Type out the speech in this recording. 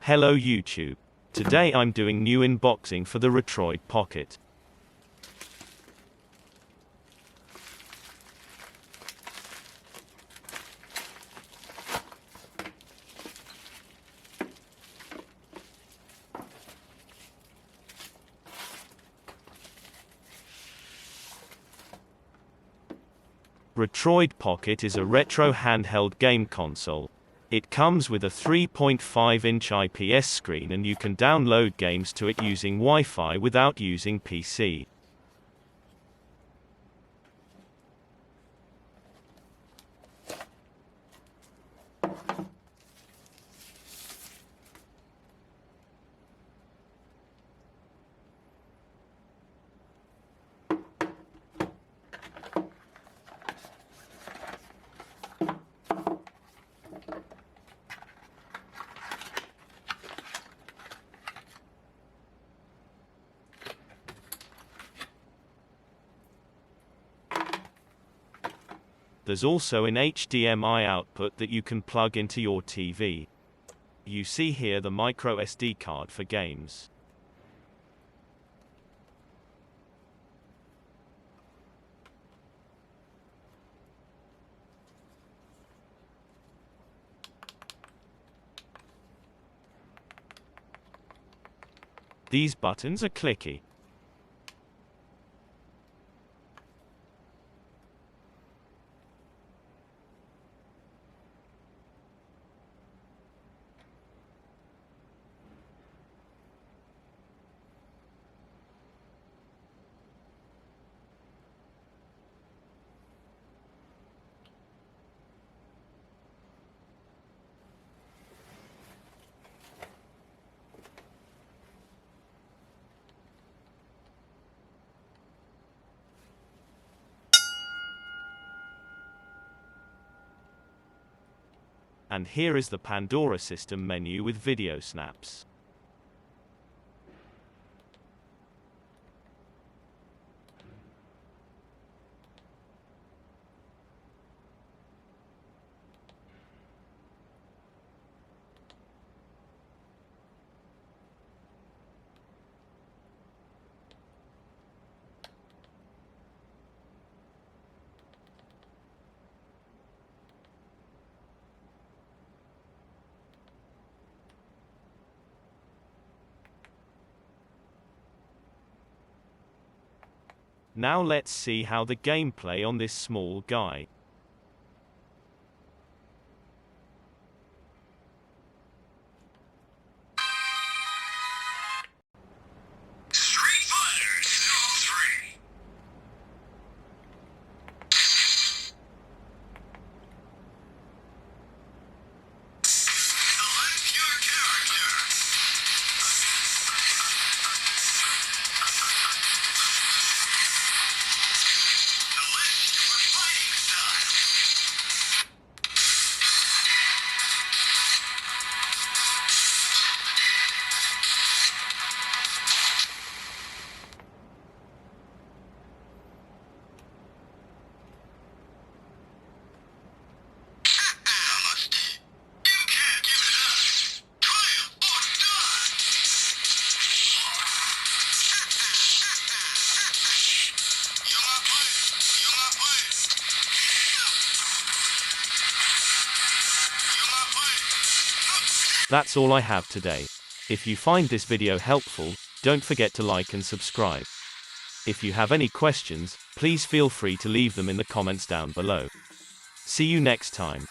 Hello YouTube. Today I'm doing new unboxing for the Retroid Pocket. Retroid Pocket is a retro handheld game console. It comes with a 3.5-inch IPS screen and you can download games to it using Wi-Fi without using PC. There's also an HDMI output that you can plug into your TV. You see here the micro SD card for games. These buttons are clicky. And here is the Pandora system menu with video snaps. Now let's see how the gameplay on this small guy. That's all I have today. If you find this video helpful, don't forget to like and subscribe. If you have any questions, please feel free to leave them in the comments down below. See you next time.